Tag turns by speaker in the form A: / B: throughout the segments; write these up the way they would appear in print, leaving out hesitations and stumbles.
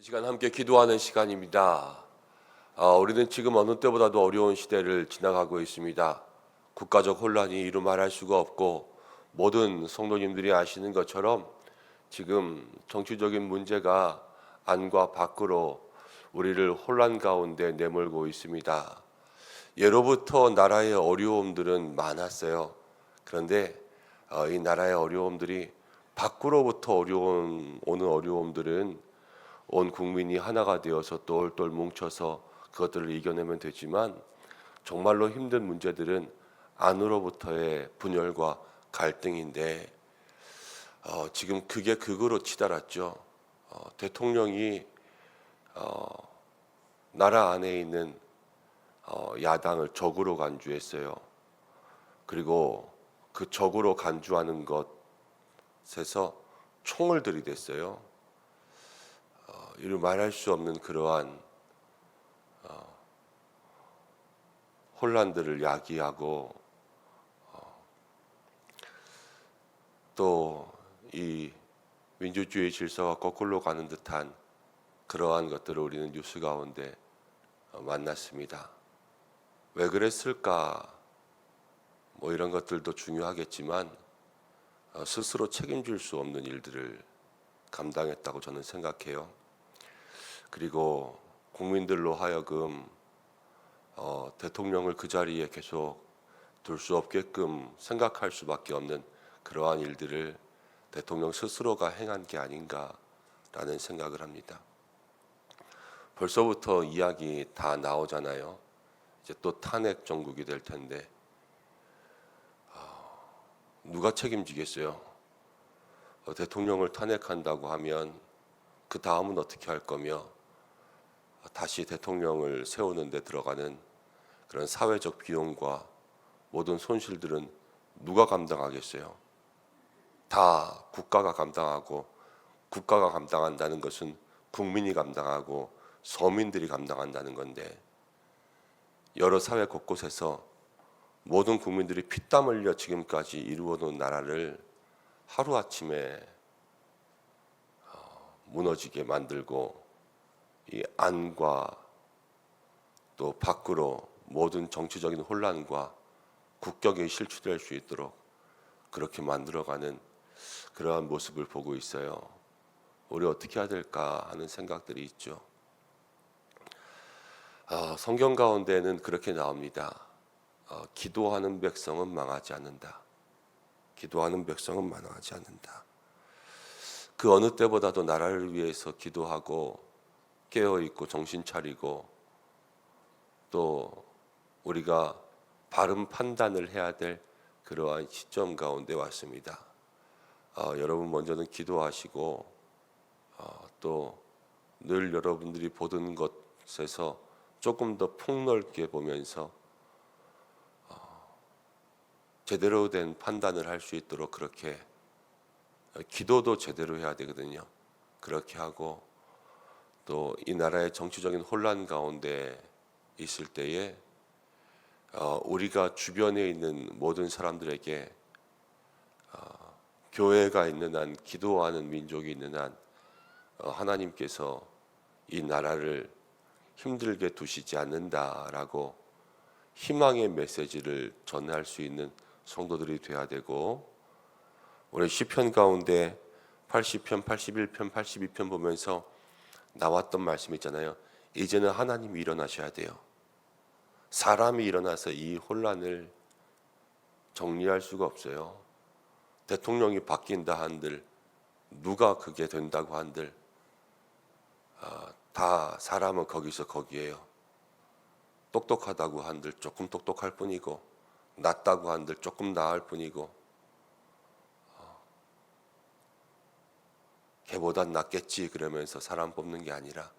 A: 이 시간 함께 기도하는 시간입니다. 우리는 지금 어느 때보다도 어려운 시대를 지나가고 있습니다. 국가적 혼란이 이루 말할 수가 없고 모든 성도님들이 아시는 것처럼 지금 정치적인 문제가 안과 밖으로 우리를 혼란 가운데 내몰고 있습니다. 예로부터 나라의 어려움들은 많았어요. 그런데 이 나라의 어려움들이 밖으로부터 오는 어려움들은 온 국민이 하나가 되어서 똘똘 뭉쳐서 그것들을 이겨내면 되지만 정말로 힘든 문제들은 안으로부터의 분열과 갈등인데 지금 그게 극으로 치달았죠. 대통령이 나라 안에 있는 야당을 적으로 간주했어요. 그리고 그 적으로 간주하는 것에서 총을 들이댔어요. 이루 말할 수 없는 그러한 혼란들을 야기하고 또 이 민주주의 질서가 거꾸로 가는 듯한 그러한 것들을 우리는 뉴스 가운데 만났습니다. 왜 그랬을까? 뭐 이런 것들도 중요하겠지만 스스로 책임질 수 없는 일들을 감당했다고 저는 생각해요. 그리고 국민들로 하여금 대통령을 그 자리에 계속 둘 수 없게끔 생각할 수밖에 없는 그러한 일들을 대통령 스스로가 행한 게 아닌가라는 생각을 합니다. 벌써부터 이야기 다 나오잖아요. 이제 또 탄핵 정국이 될 텐데 누가 책임지겠어요? 대통령을 탄핵한다고 하면 그 다음은 어떻게 할 거며 다시 대통령을 세우는 데 들어가는 그런 사회적 비용과 모든 손실들은 누가 감당하겠어요? 다 국가가 감당하고, 국가가 감당한다는 것은 국민이 감당하고 서민들이 감당한다는 건데, 여러 사회 곳곳에서 모든 국민들이 피땀 흘려 지금까지 이루어놓은 나라를 하루아침에 무너지게 만들고 이 안과 또 밖으로 모든 정치적인 혼란과 국격이 실추될 수 있도록 그렇게 만들어가는 그러한 모습을 보고 있어요. 우리 어떻게 해야 될까 하는 생각들이 있죠. 성경 가운데는 그렇게 나옵니다. 기도하는 백성은 망하지 않는다. 기도하는 백성은 망하지 않는다. 그 어느 때보다도 나라를 위해서 기도하고 깨어있고 정신 차리고 또 우리가 바른 판단을 해야 될 그러한 시점 가운데 왔습니다. 여러분 먼저는 기도하시고 또 늘 여러분들이 보던 것에서 조금 더 폭넓게 보면서 제대로 된 판단을 할 수 있도록 그렇게 기도도 제대로 해야 되거든요. 그렇게 하고 또 이 나라의 정치적인 혼란 가운데 있을 때에 우리가 주변에 있는 모든 사람들에게 교회가 있는 한, 기도하는 민족이 있는 한 하나님께서 이 나라를 힘들게 두시지 않는다라고 희망의 메시지를 전할 수 있는 성도들이 돼야 되고, 우리 시편 가운데 80편, 81편, 82편 보면서 나왔던 말씀 있잖아요. 이제는 하나님이 일어나셔야 돼요. 사람이 일어나서 이 혼란을 정리할 수가 없어요. 대통령이 바뀐다 한들, 누가 그게 된다고 한들 다 사람은 거기서 거기에요. 똑똑하다고 한들 조금 똑똑할 뿐이고, 낫다고 한들 조금 나을 뿐이고, 걔보단 낫겠지 그러면서 사람 뽑는 게 아니라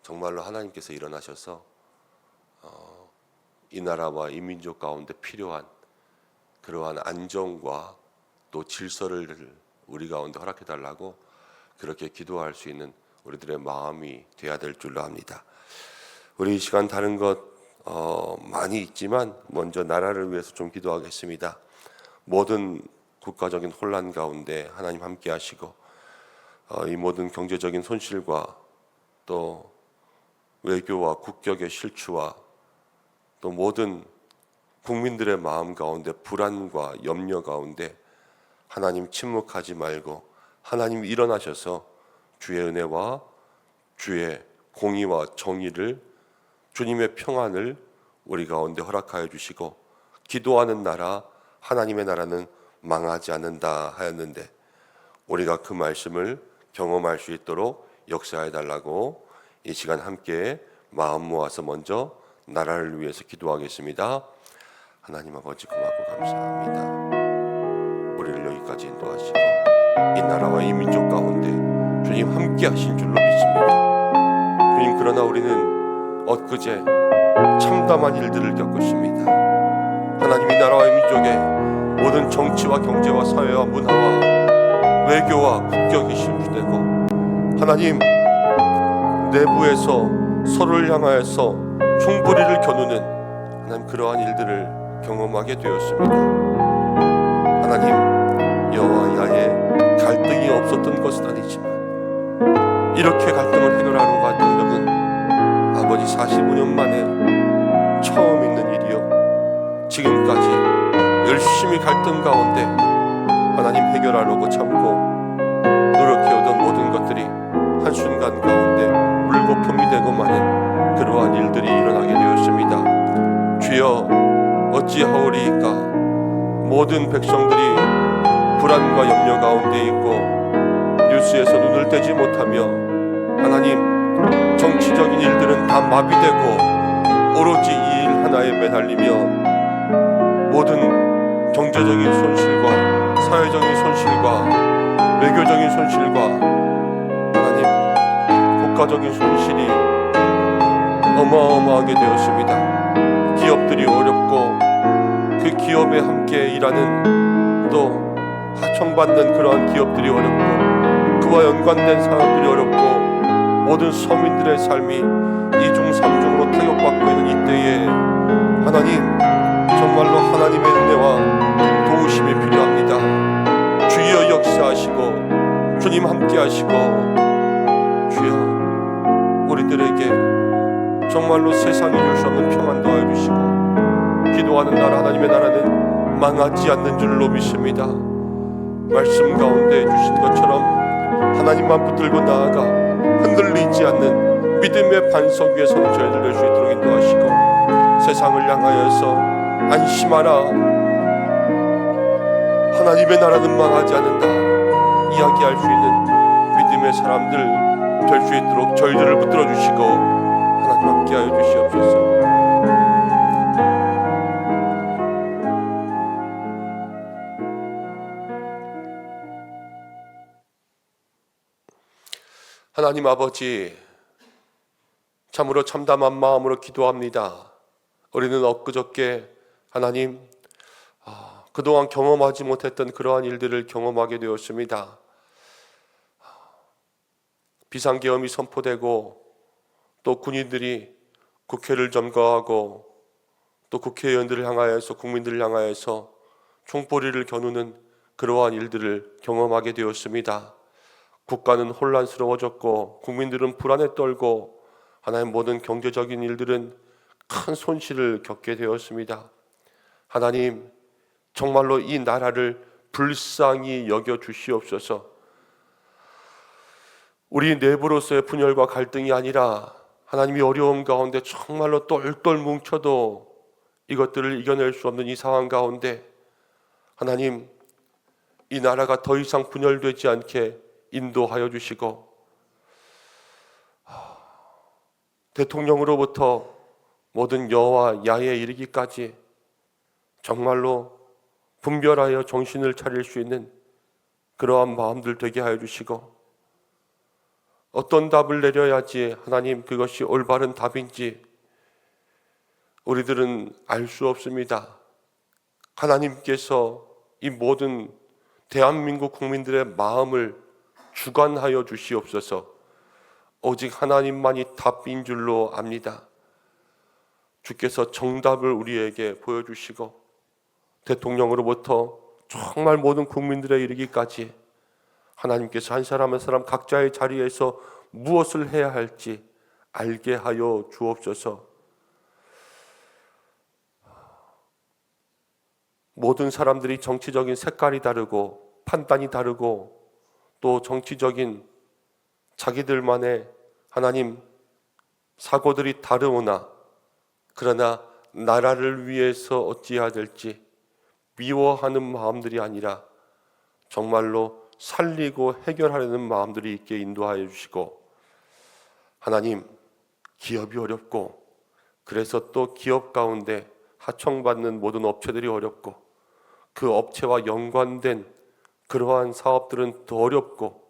A: 정말로 하나님께서 일어나셔서 이 나라와 이 민족 가운데 필요한 그러한 안정과 또 질서를 우리 가운데 허락해 달라고 그렇게 기도할 수 있는 우리들의 마음이 돼야 될 줄로 압니다. 우리 이 시간 다른 것 많이 있지만 먼저 나라를 위해서 좀 기도하겠습니다. 모든 국가적인 혼란 가운데 하나님 함께 하시고 이 모든 경제적인 손실과 또 외교와 국격의 실추와 또 모든 국민들의 마음 가운데 불안과 염려 가운데 하나님 침묵하지 말고 하나님 일어나셔서 주의 은혜와 주의 공의와 정의를, 주님의 평안을 우리 가운데 허락하여 주시고, 기도하는 나라, 하나님의 나라는 망하지 않는다 하였는데 우리가 그 말씀을 경험할 수 있도록 역사해 달라고 이 시간 함께 마음 모아서 먼저 나라를 위해서 기도하겠습니다. 하나님 아버지 고맙고 감사합니다. 우리를 여기까지 인도하시고 이 나라와 이 민족 가운데 주님 함께 하신 줄로 믿습니다. 주님, 그러나 우리는 엊그제 참담한 일들을 겪었습니다. 하나님, 이 나라와 이 민족의 모든 정치와 경제와 사회와 문화와 외교와 국격이 실추되고 하나님, 내부에서 서로를 향하여서 총부리를 겨누는 하나님 그러한 일들을 경험하게 되었습니다. 하나님, 여호와 야의 갈등이 없었던 것은 아니지만 이렇게 갈등을 해결하러 갔던 적은 아버지 45년 만에 처음 있는 일이요, 지금까지 열심히 갈등 가운데 하나님 해결하려고 참고 노력해오던 모든 것들이 한순간 가운데 물거품이 되고 마는 그러한 일들이 일어나게 되었습니다. 주여, 어찌하오리이까. 모든 백성들이 불안과 염려 가운데 있고 뉴스에서 눈을 떼지 못하며 하나님, 정치적인 일들은 다 마비되고 오로지 이 일 하나에 매달리며 모든 경제적인 손실과 사회적인 손실과 외교적인 손실과 하나님 국가적인 손실이 어마어마하게 되었습니다. 기업들이 어렵고 그 기업에 함께 일하는 또 하청받는 그러한 기업들이 어렵고 그와 연관된 사람들이 어렵고 모든 서민들의 삶이 이중 삼중으로 타격받고 있는 이때에 하나님, 정말로 하나님의 은혜와 도우심이 필요합니다. 주여 역사하시고 주님 함께 하시고 주여 우리들에게 정말로 세상이 줄 수 없는 평안 도와주시고, 기도하는 나라 하나님의 나라는 망하지 않는 줄로 믿습니다. 말씀 가운데 주신 것처럼 하나님만 붙들고 나아가 흔들리지 않는 믿음의 반석 위에 서는 저희들 될 수 있도록 인도하시고, 세상을 향하여서 안심하라, 하나님의 나라는 망하지 않는다 이야기할 수 있는 믿음의 사람들 될 수 있도록 저희들을 붙들어 주시고 하나님 함께하여 주시옵소서. 하나님 아버지, 참으로 참담한 마음으로 기도합니다. 우리는 엊그저께 하나님 그동안 경험하지 못했던 그러한 일들을 경험하게 되었습니다. 비상계엄이 선포되고 또 군인들이 국회를 점거하고 또 국회의원들을 향하여서 국민들을 향하여서 총보리를 겨누는 그러한 일들을 경험하게 되었습니다. 국가는 혼란스러워졌고 국민들은 불안에 떨고 하나님 모든 경제적인 일들은 큰 손실을 겪게 되었습니다. 하나님, 정말로 이 나라를 불쌍히 여겨 주시옵소서. 우리 내부로서의 분열과 갈등이 아니라 하나님이 어려움 가운데 정말로 똘똘 뭉쳐도 이것들을 이겨낼 수 없는 이 상황 가운데 하나님, 이 나라가 더 이상 분열되지 않게 인도하여 주시고, 대통령으로부터 모든 여와 야에 이르기까지 정말로 분별하여 정신을 차릴 수 있는 그러한 마음들 되게 하여 주시고, 어떤 답을 내려야지 하나님 그것이 올바른 답인지 우리들은 알 수 없습니다. 하나님께서 이 모든 대한민국 국민들의 마음을 주관하여 주시옵소서. 오직 하나님만이 답인 줄로 압니다. 주께서 정답을 우리에게 보여주시고 대통령으로부터 정말 모든 국민들의 이르기까지 하나님께서 한 사람 한 사람 각자의 자리에서 무엇을 해야 할지 알게 하여 주옵소서. 모든 사람들이 정치적인 색깔이 다르고 판단이 다르고 또 정치적인 자기들만의 하나님 사고들이 다르오나 그러나 나라를 위해서 어찌해야 될지 미워하는 마음들이 아니라 정말로 살리고 해결하려는 마음들이 있게 인도하여 주시고, 하나님 기업이 어렵고 그래서 또 기업 가운데 하청받는 모든 업체들이 어렵고 그 업체와 연관된 그러한 사업들은 더 어렵고,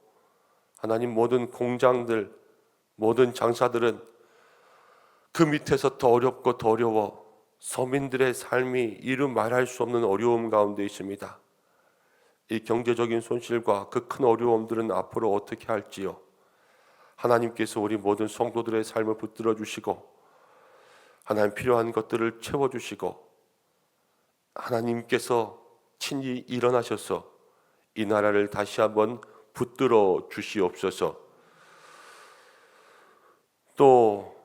A: 하나님 모든 공장들 모든 장사들은 그 밑에서 더 어렵고 더 어려워 서민들의 삶이 이루 말할 수 없는 어려움 가운데 있습니다. 이 경제적인 손실과 그 큰 어려움들은 앞으로 어떻게 할지요. 하나님께서 우리 모든 성도들의 삶을 붙들어 주시고 하나님 필요한 것들을 채워주시고 하나님께서 친히 일어나셔서 이 나라를 다시 한번 붙들어 주시옵소서. 또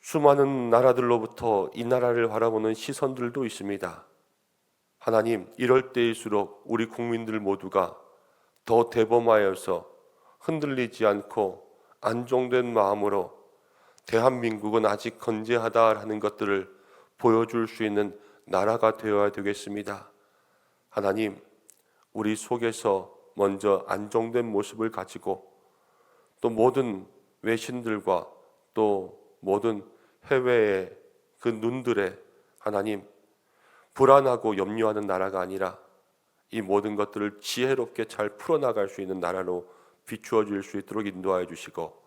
A: 수많은 나라들로부터 이 나라를 바라보는 시선들도 있습니다. 하나님, 이럴 때일수록 우리 국민들 모두가 더 대범하여서 흔들리지 않고 안정된 마음으로 대한민국은 아직 건재하다라는 것들을 보여줄 수 있는 나라가 되어야 되겠습니다. 하나님, 우리 속에서 먼저 안정된 모습을 가지고 또 모든 외신들과 또 모든 해외의 그 눈들에 하나님 불안하고 염려하는 나라가 아니라 이 모든 것들을 지혜롭게 잘 풀어나갈 수 있는 나라로 비추어질 수 있도록 인도하여 주시고,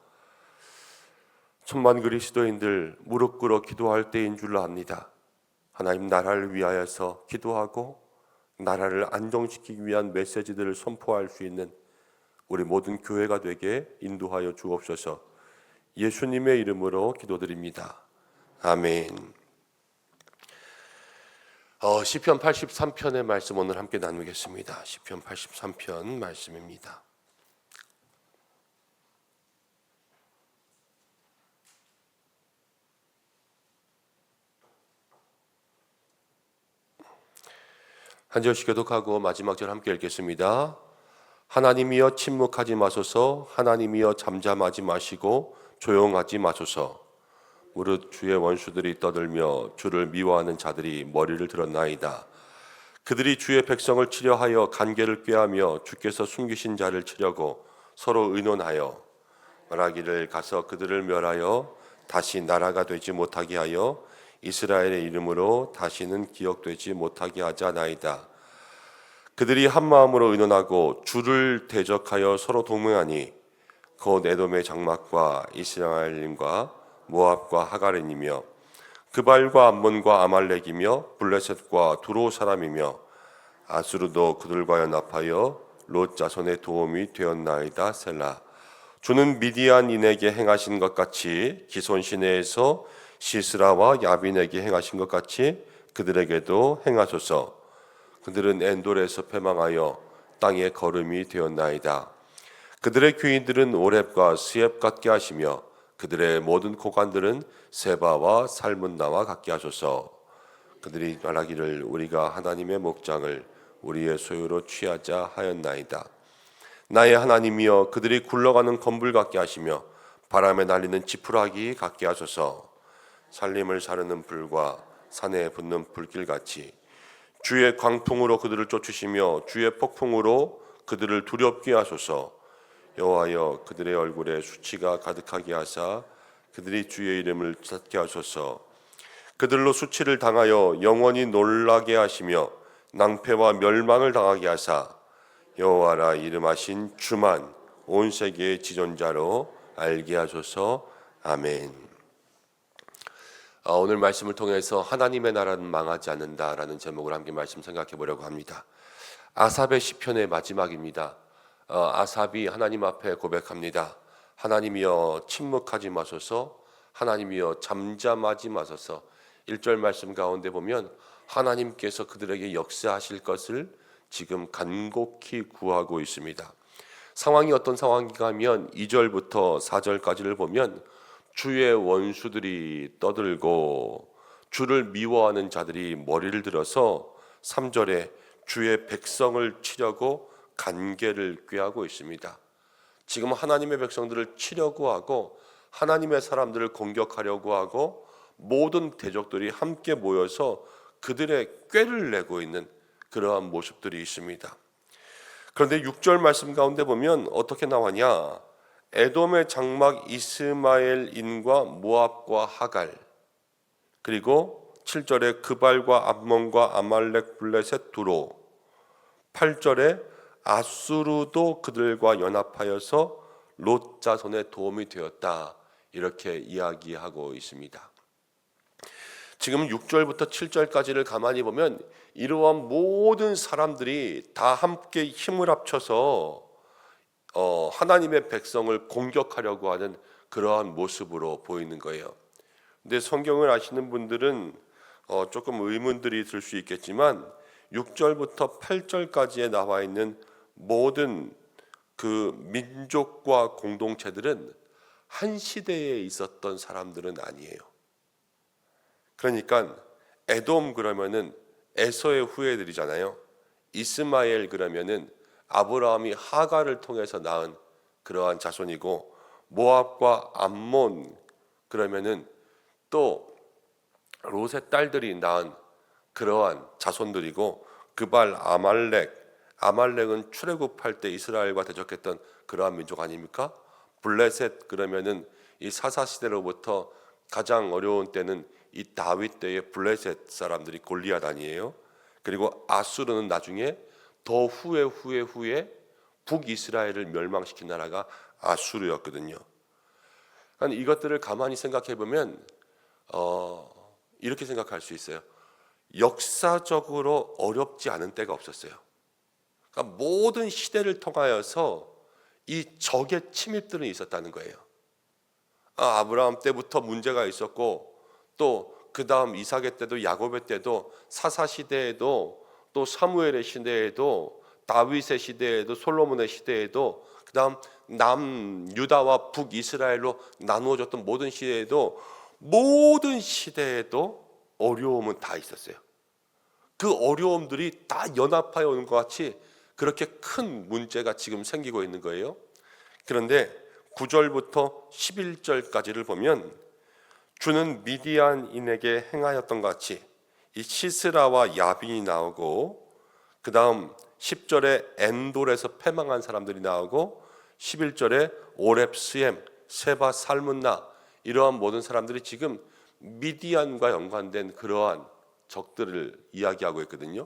A: 천만 그리스도인들 무릎 꿇어 기도할 때인 줄로 압니다. 하나님 나라를 위하여서 기도하고 나라를 안정시키기 위한 메시지들을 선포할 수 있는 우리 모든 교회가 되게 인도하여 주옵소서. 예수님의 이름으로 기도드립니다. 아멘. 시편 83편의 말씀 오늘 함께 나누겠습니다. 시편 83편 말씀입니다. 한 절씩 교독하고 마지막 절 함께 읽겠습니다. 하나님이여 침묵하지 마소서. 하나님이여 잠잠하지 마시고 조용하지 마소서. 무릇 주의 원수들이 떠들며 주를 미워하는 자들이 머리를 들었나이다. 그들이 주의 백성을 치려 하여 간계를 꾀하며 주께서 숨기신 자를 치려고 서로 의논하여 말하기를 가서 그들을 멸하여 다시 나라가 되지 못하게 하여 이스라엘의 이름으로 다시는 기억되지 못하게 하자나이다. 그들이 한 마음으로 의논하고 주를 대적하여 서로 동맹하니 곧 에돔의 장막과 이스라엘림과 모압과 하가린이며 그발과 암몬과 아말렉이며 블레셋과 두로 사람이며 아수르도 그들과 연합하여 롯 자손의 도움이 되었나이다. 셀라. 주는 미디안인에게 행하신 것 같이 기손 시내에서 시스라와 야빈에게 행하신 것 같이 그들에게도 행하소서. 그들은 엔돌에서 패망하여 땅의 거름이 되었나이다. 그들의 귀인들은 오렙과 스엡 같게 하시며 그들의 모든 고관들은 세바와 살문나와 같게 하소서. 그들이 말하기를 우리가 하나님의 목장을 우리의 소유로 취하자 하였나이다. 나의 하나님이여 그들이 굴러가는 건불 같게 하시며 바람에 날리는 지푸라기 같게 하소서. 살림을 사르는 불과 산에 붙는 불길같이 주의 광풍으로 그들을 쫓으시며 주의 폭풍으로 그들을 두렵게 하소서. 여호와여 그들의 얼굴에 수치가 가득하게 하사 그들이 주의 이름을 찾게 하소서. 그들로 수치를 당하여 영원히 놀라게 하시며 낭패와 멸망을 당하게 하사 여호와라 이름하신 주만 온 세계의 지존자로 알게 하소서. 아멘. 오늘 말씀을 통해서 하나님의 나라는 망하지 않는다라는 제목을 함께 말씀 생각해 보려고 합니다. 아삽의 시편의 마지막입니다. 아삽이 하나님 앞에 고백합니다. 하나님이여 침묵하지 마소서. 하나님이여 잠잠하지 마소서. 1절 말씀 가운데 보면 하나님께서 그들에게 역사하실 것을 지금 간곡히 구하고 있습니다. 상황이 어떤 상황인가 하면 2절부터 4절까지를 보면 주의 원수들이 떠들고 주를 미워하는 자들이 머리를 들어서 3절에 주의 백성을 치려고 간계를 꾀하고 있습니다. 지금 하나님의 백성들을 치려고 하고 하나님의 사람들을 공격하려고 하고 모든 대적들이 함께 모여서 그들의 꾀를 내고 있는 그러한 모습들이 있습니다. 그런데 6절 말씀 가운데 보면 어떻게 나왔냐? 에돔의 장막 이스마엘인과 모압과 하갈, 그리고 7절에 그발과 암몬과 아말렉 블레셋 두로, 8절에 아수르도 그들과 연합하여서 롯 자손의 도움이 되었다, 이렇게 이야기하고 있습니다. 지금 6절부터 7절까지를 가만히 보면 이러한 모든 사람들이 다 함께 힘을 합쳐서 하나님의 백성을 공격하려고 하는 그러한 모습으로 보이는 거예요. 근데 성경을 아시는 분들은 조금 의문들이 들 수 있겠지만 6절부터 8절까지에 나와 있는 모든 그 민족과 공동체들은 한 시대에 있었던 사람들은 아니에요. 그러니까 에돔 그러면은 에서의 후예들이잖아요. 이스마엘 그러면은 아브라함이 하갈을 통해서 낳은 그러한 자손이고, 모압과 암몬 그러면은 또 롯의 딸들이 낳은 그러한 자손들이고, 그발 아말렉은 출애굽할 때 이스라엘과 대적했던 그러한 민족 아닙니까? 블레셋 그러면은 이 사사 시대로부터 가장 어려운 때는 이 다윗 때의 블레셋 사람들이 골리앗 아니에요? 그리고 아수르는 나중에 더 후에 북이스라엘을 멸망시킨 나라가 아수르였거든요. 그러니까 이것들을 가만히 생각해 보면 이렇게 생각할 수 있어요. 역사적으로 어렵지 않은 때가 없었어요. 그러니까 모든 시대를 통하여서 이 적의 침입들은 있었다는 거예요. 아브라함 때부터 문제가 있었고, 또 그 다음 이삭의 때도 야곱의 때도 사사 시대에도 또 사무엘의 시대에도 다윗의 시대에도 솔로몬의 시대에도 그 다음 남유다와 북이스라엘로 나누어졌던 모든 시대에도 어려움은 다 있었어요. 그 어려움들이 다 연합하여 오는 것 같이 그렇게 큰 문제가 지금 생기고 있는 거예요. 그런데 9절부터 11절까지를 보면 주는 미디안인에게 행하였던 것 같이 이 시스라와 야빈이 나오고, 그 다음 10절에 엔돌에서 패망한 사람들이 나오고, 11절에 오렙, 스엠, 세바, 살문나, 이러한 모든 사람들이 지금 미디안과 연관된 그러한 적들을 이야기하고 있거든요.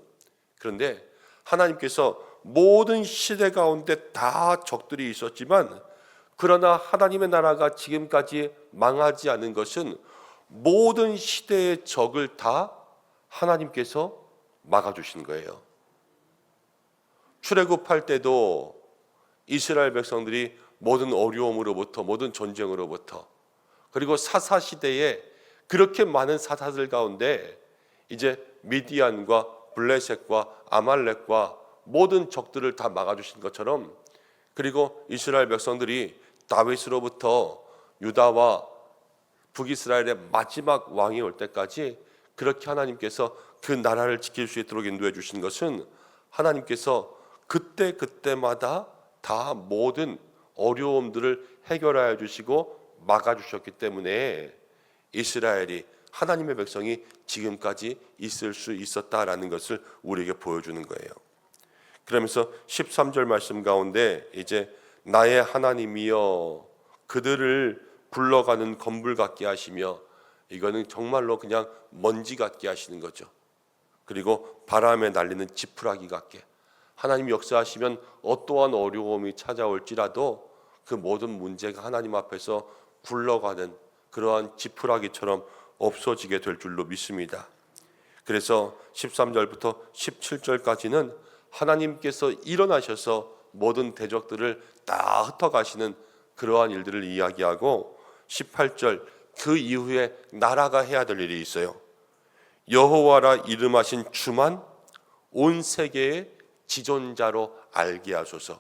A: 그런데 하나님께서 모든 시대 가운데 다 적들이 있었지만, 그러나 하나님의 나라가 지금까지 망하지 않은 것은 모든 시대의 적을 다 하나님께서 막아주신 거예요. 출애굽할 때도 이스라엘 백성들이 모든 어려움으로부터, 모든 전쟁으로부터, 그리고 사사 시대에 그렇게 많은 사사들 가운데 이제 미디안과 블레셋과 아말렉과 모든 적들을 다 막아주신 것처럼, 그리고 이스라엘 백성들이 다윗으로부터 유다와 북이스라엘의 마지막 왕이 올 때까지 그렇게 하나님께서 그 나라를 지킬 수 있도록 인도해 주신 것은 하나님께서 그때마다 다 모든 어려움들을 해결하여 주시고 막아주셨기 때문에 이스라엘이, 하나님의 백성이 지금까지 있을 수 있었다라는 것을 우리에게 보여주는 거예요. 그러면서 13절 말씀 가운데 이제 나의 하나님이여 그들을 굴러가는 건불 같게 하시며, 이거는 정말로 그냥 먼지 같게 하시는 거죠. 그리고 바람에 날리는 지푸라기 같게, 하나님 역사하시면 어떠한 어려움이 찾아올지라도 그 모든 문제가 하나님 앞에서 굴러가는 그러한 지푸라기처럼 없어지게 될 줄로 믿습니다. 그래서 13절부터 17절까지는 하나님께서 일어나셔서 모든 대적들을 다 흩어가시는 그러한 일들을 이야기하고, 18절 그 이후에 나라가 해야 될 일이 있어요. 여호와라 이름하신 주만 온 세계의 지존자로 알게 하소서.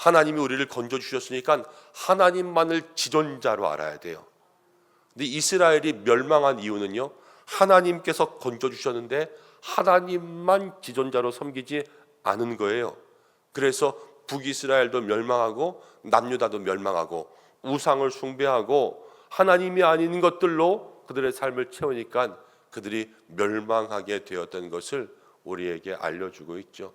A: 하나님이 우리를 건져주셨으니까 하나님만을 지존자로 알아야 돼요. 근데 이스라엘이 멸망한 이유는요, 하나님께서 건져주셨는데 하나님만 지존자로 섬기지 않은 거예요. 그래서 북이스라엘도 멸망하고 남유다도 멸망하고 우상을 숭배하고 하나님이 아닌 것들로 그들의 삶을 채우니까 그들이 멸망하게 되었던 것을 우리에게 알려주고 있죠.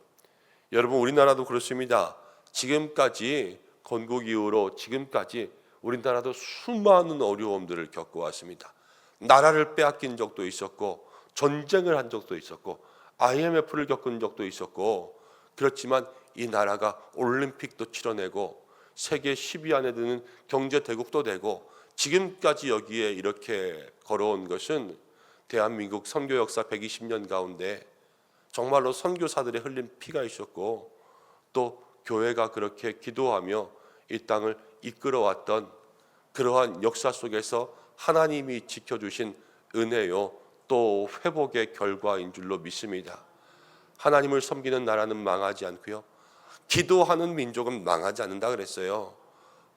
A: 여러분, 우리나라도 그렇습니다. 지금까지 건국 이후로 지금까지 우리나라도 수많은 어려움들을 겪어왔습니다. 나라를 빼앗긴 적도 있었고, 전쟁을 한 적도 있었고, IMF를 겪은 적도 있었고, 그렇지만 이 나라가 올림픽도 치러내고 세계 10위 안에 드는 경제 대국도 되고 지금까지 여기에 이렇게 걸어온 것은 대한민국 선교 역사 120년 가운데 정말로 선교사들의 흘린 피가 있었고, 또 교회가 그렇게 기도하며 이 땅을 이끌어왔던 그러한 역사 속에서 하나님이 지켜주신 은혜요, 또 회복의 결과인 줄로 믿습니다. 하나님을 섬기는 나라는 망하지 않고요, 기도하는 민족은 망하지 않는다 그랬어요.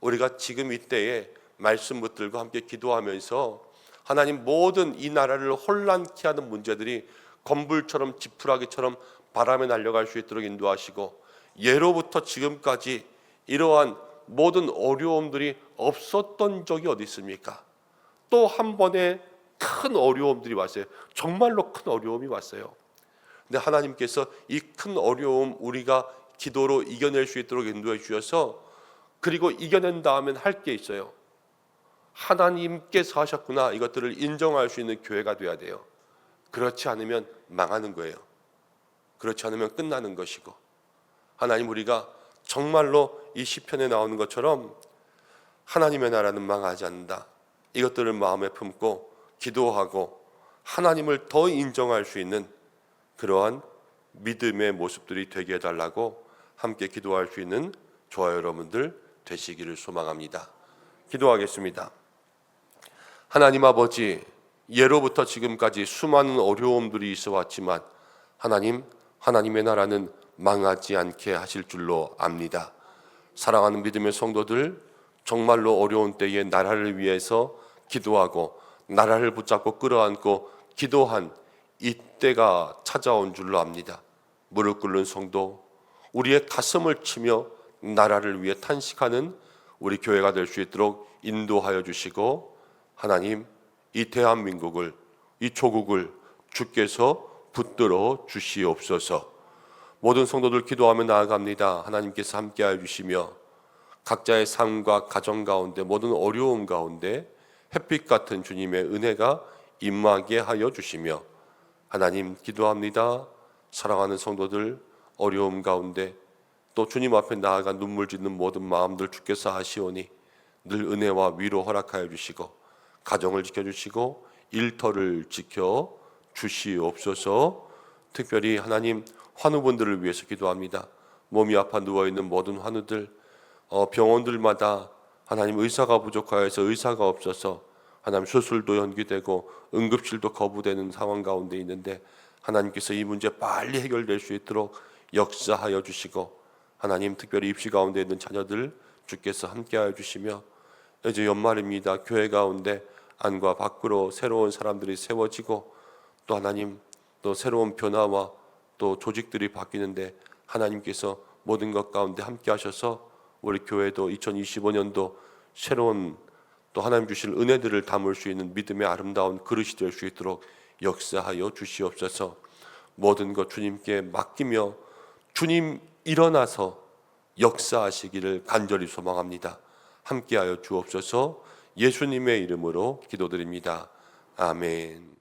A: 우리가 지금 이때에 말씀 붙들고 함께 기도하면서 하나님, 모든 이 나라를 혼란케 하는 문제들이 건불처럼 지푸라기처럼 바람에 날려갈 수 있도록 인도하시고, 예로부터 지금까지 이러한 모든 어려움들이 없었던 적이 어디 있습니까? 또 한 번에 큰 어려움들이 왔어요. 정말로 큰 어려움이 왔어요. 근데 하나님께서 이 큰 어려움 우리가 기도로 이겨낼 수 있도록 인도해 주셔서, 그리고 이겨낸 다음엔 할 게 있어요. 하나님께서 하셨구나, 이것들을 인정할 수 있는 교회가 돼야 돼요. 그렇지 않으면 망하는 거예요. 그렇지 않으면 끝나는 것이고, 하나님, 우리가 정말로 이 시편에 나오는 것처럼 하나님의 나라는 망하지 않는다, 이것들을 마음에 품고 기도하고 하나님을 더 인정할 수 있는 그러한 믿음의 모습들이 되게 해달라고 함께 기도할 수 있는 저와 여러분들 되시기를 소망합니다. 기도하겠습니다. 하나님 아버지, 예로부터 지금까지 수많은 어려움들이 있어 왔지만 하나님, 하나님의 나라는 망하지 않게 하실 줄로 압니다. 사랑하는 믿음의 성도들, 정말로 어려운 때에 나라를 위해서 기도하고 나라를 붙잡고 끌어안고 기도한 이때가 찾아온 줄로 압니다. 무릎 꿇는 성도, 우리의 가슴을 치며 나라를 위해 탄식하는 우리 교회가 될 수 있도록 인도하여 주시고, 하나님, 이 대한민국을, 이 조국을 주께서 붙들어 주시옵소서. 모든 성도들 기도하며 나아갑니다. 하나님께서 함께하여 주시며 각자의 삶과 가정 가운데 모든 어려움 가운데 햇빛 같은 주님의 은혜가 임하게 하여 주시며, 하나님 기도합니다. 사랑하는 성도들 어려움 가운데 또 주님 앞에 나아가 눈물 짓는 모든 마음들 주께서 아시오니 늘 은혜와 위로 허락하여 주시고 가정을 지켜주시고 일터를 지켜 주시옵소서. 특별히 하나님, 환우분들을 위해서 기도합니다. 몸이 아파 누워있는 모든 환우들, 병원들마다 하나님 의사가 부족하여서 의사가 없어서 하나님 수술도 연기되고 응급실도 거부되는 상황 가운데 있는데, 하나님께서 이 문제 빨리 해결될 수 있도록 역사하여 주시고, 하나님 특별히 입시 가운데 있는 자녀들 주께서 함께하여 주시며, 이제 연말입니다. 교회 가운데 안과 밖으로 새로운 사람들이 세워지고 또 하나님, 또 새로운 변화와 또 조직들이 바뀌는데 하나님께서 모든 것 가운데 함께 하셔서 우리 교회도 2025년도 새로운 또 하나님 주실 은혜들을 담을 수 있는 믿음의 아름다운 그릇이 될 수 있도록 역사하여 주시옵소서. 모든 것 주님께 맡기며 주님 일어나서 역사하시기를 간절히 소망합니다. 함께하여 주옵소서. 예수님의 이름으로 기도드립니다. 아멘.